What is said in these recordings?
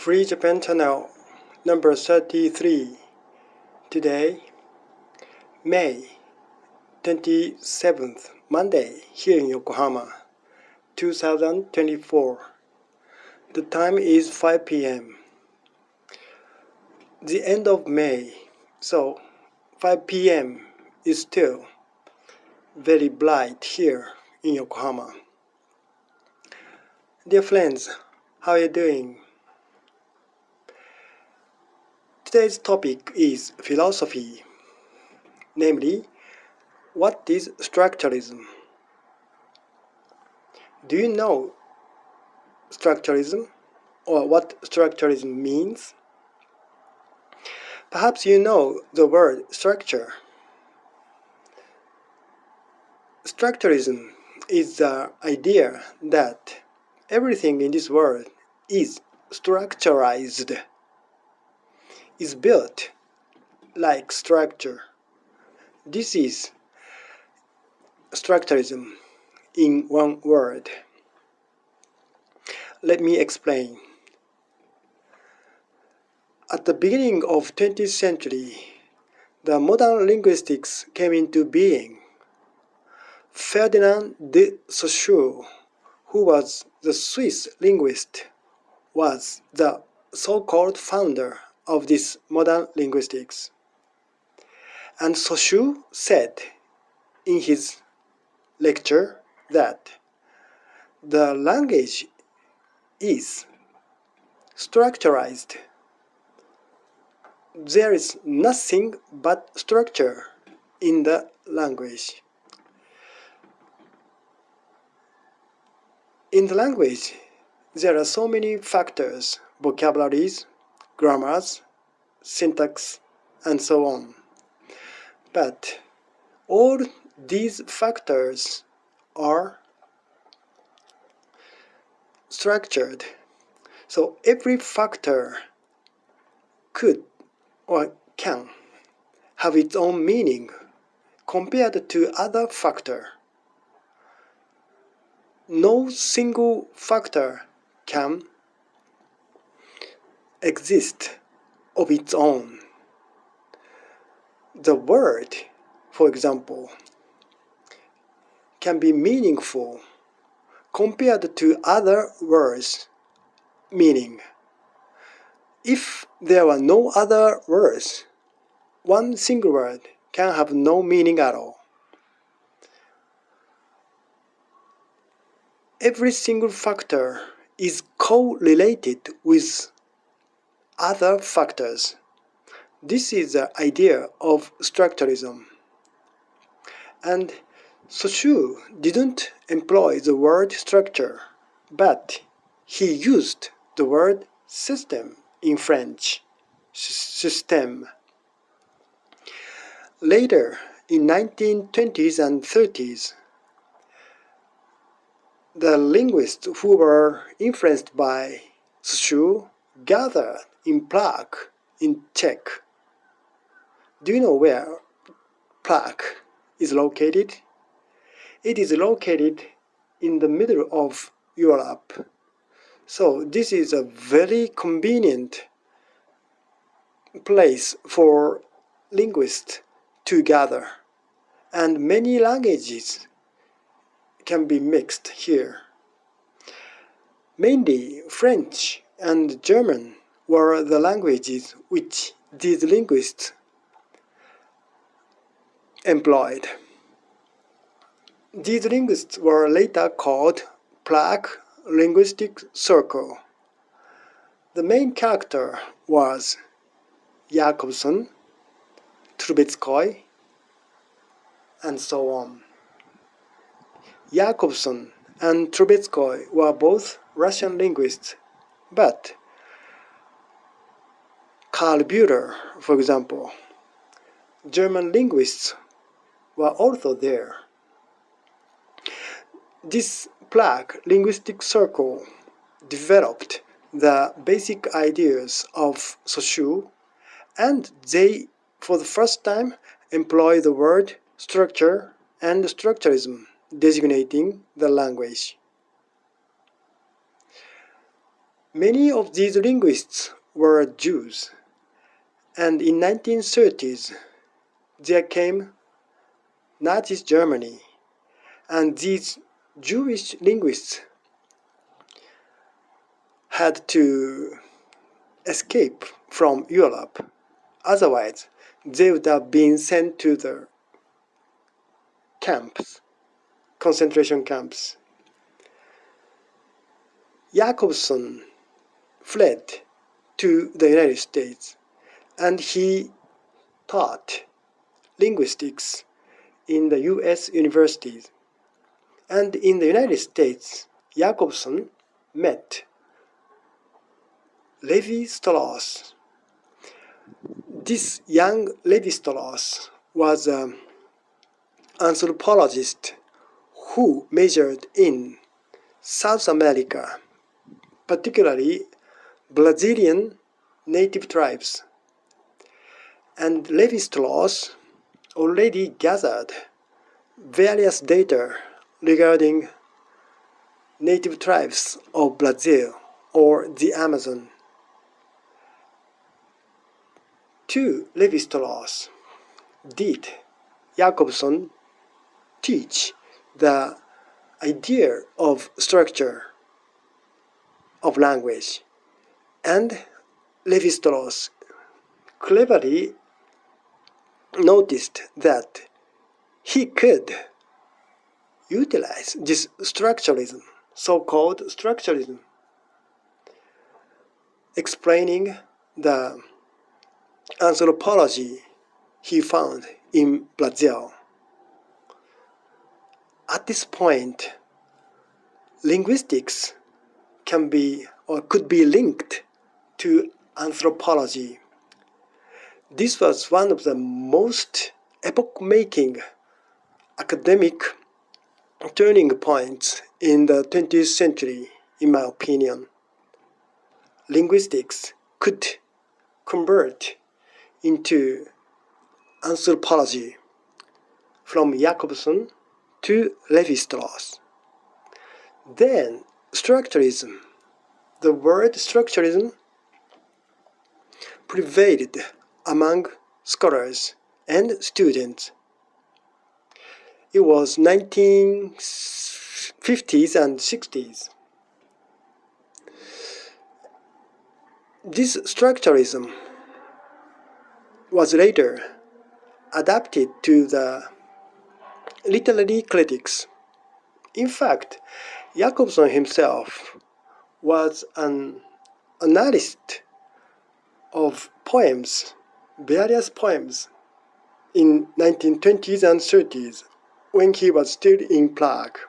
Free Japan Channel, number 33. Today, May 27th, Monday, here in Yokohama, 2024. The time is 5 p.m. The end of May, so 5 p.m. is still very bright here in Yokohama. Dear friends, how are you doing? Today's topic is philosophy, namely, what is structuralism? Do you know structuralism or what structuralism means? Perhaps you know the word structure. Structuralism is the idea that everything in this world is structuralized, is built like structure. This is structuralism in one word. Let me explain. At the beginning of 20th century, the modern linguistics came into being. Ferdinand de Saussure, who was the Swiss linguist, was the so-called founder of this modern linguistics. And Saussure said in his lecture that the language is structuralized. There is nothing but structure in the language. In the language, there are so many factors, vocabularies, grammars, syntax, and so on. But all these factors are structured. So every factor could or can have its own meaning compared to other factor. No single factor can exist of its own. The word, for example, can be meaningful compared to other words' meaning. If there were no other words, one single word can have no meaning at all. Every single factor is correlated with other factors. This is the idea of structuralism. And Saussure didn't employ the word structure, but he used the word system in French, système. Later, in 1920s and 30s, the linguists who were influenced by Saussure gathered in Prague, in Czech. Do you know where Prague is located? It is located in the middle of Europe. So this is a very convenient place for linguists to gather, and many languages can be mixed here. Mainly French and German were the languages which these linguists employed. These linguists were later called Prague Linguistic Circle. The main character was Jakobson, Trubetskoy, and so on. Jakobson and Trubetskoy were both Russian linguists, but Karl Bühler, for example, German linguists were also there. This Prague Linguistic Circle developed the basic ideas of Saussure, and they, for the first time, employ the word structure and structuralism, designating the language. Many of these linguists were Jews, and in 1930s there came Nazi Germany, and these Jewish linguists had to escape from Europe. Otherwise, they would have been sent to the camps, concentration camps. Jacobson fled to the United States, and he taught linguistics in the US universities. And in the United States, Jacobson met Levi-Strauss. This young Levi-Strauss was an anthropologist who majored in South America, particularly Brazilian native tribes. And Levi-Strauss already gathered various data regarding native tribes of Brazil or the Amazon. To Levi-Strauss did Jacobson teach the idea of structure of language, and Levi-Strauss cleverly noticed that he could utilize this structuralism, so-called structuralism, explaining the anthropology he found in Brazil. At this point, linguistics can be or could be linked to anthropology. This was one of the most epoch-making academic turning points in the 20th century, in my opinion. Linguistics could convert into anthropology from Jacobson to Levi-Strauss. Then structuralism, the word structuralism prevailed among scholars and students. It was 1950s and 60s. This structuralism was later adapted to the literary critics. In fact, Jacobson himself was an analyst of poems, various poems, in 1920s and 30s when he was still in Prague.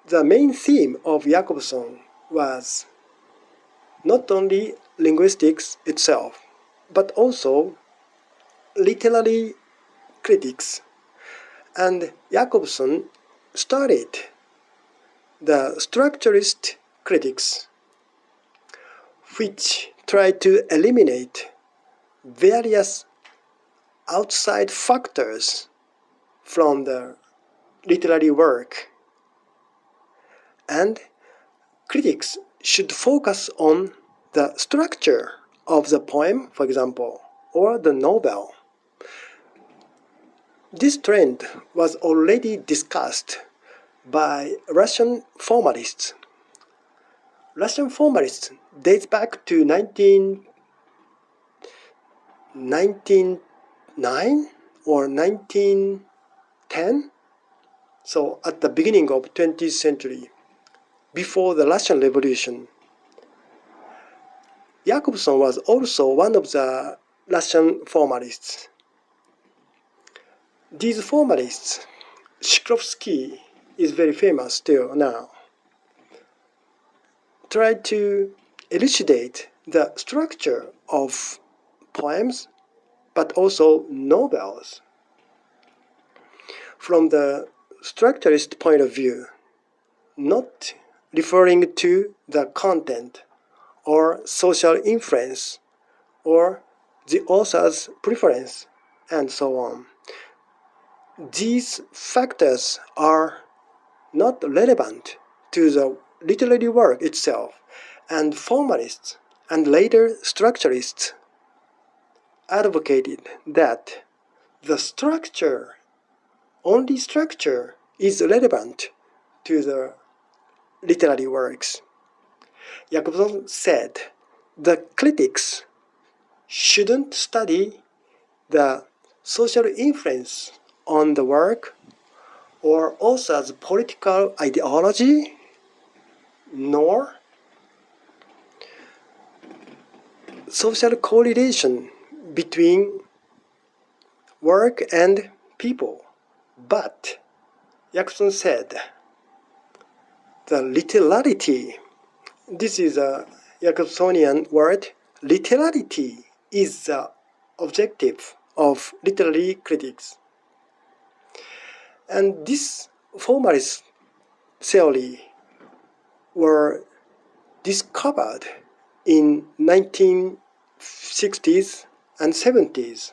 The main theme of Jacobson was not only linguistics itself, but also literary critics. And Jacobson started the Structuralist critics, which tried to eliminate various outside factors from the literary work. And critics should focus on the structure of the poem, for example, or the novel. This trend was already discussed by Russian formalists. Russian formalists dates back to 1909 or 1910, so at the beginning of 20th century, before the Russian Revolution. Jacobson was also one of the Russian formalists. These formalists, Shklovsky is very famous still now, tried to elucidate the structure of poems, but also novels. From the structuralist point of view, not referring to the content or social influence or the author's preference and so on. These factors are not relevant to the literary work itself, and formalists and later structuralists advocated that the structure, only structure, is relevant to the literary works. Jacobson said the critics shouldn't study the social influence on the work or author's political ideology, nor social correlation between work and people. But, Jacobson said, the literality, this is a Jacobsonian word, literality is the objective of literary critics. And this formalist theory were discovered in 1960s and 70s,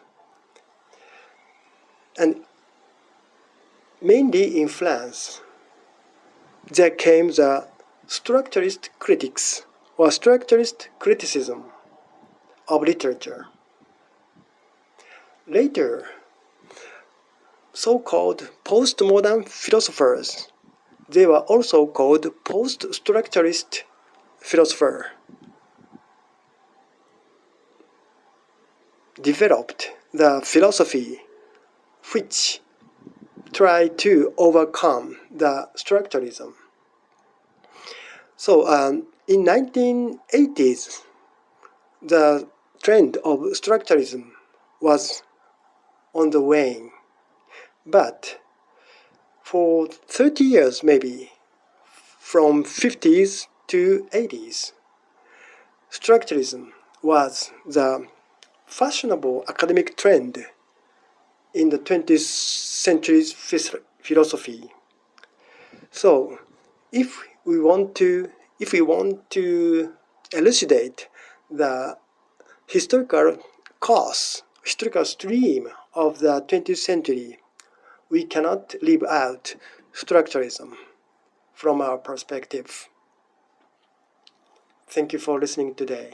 and mainly in France. There came the structuralist critics or structuralist criticism of literature. Later, so-called postmodern philosophers, they were also called post-structuralist philosophers, developed the philosophy which tried to overcome the structuralism. So in 1980s, the trend of structuralism was on the wane. But for 30 years maybe, from 50s to 80s, structuralism was the fashionable academic trend in the 20th century's philosophy. So if we want to elucidate the historical course, historical stream of the 20th century, we cannot leave out structuralism from our perspective. Thank you for listening today.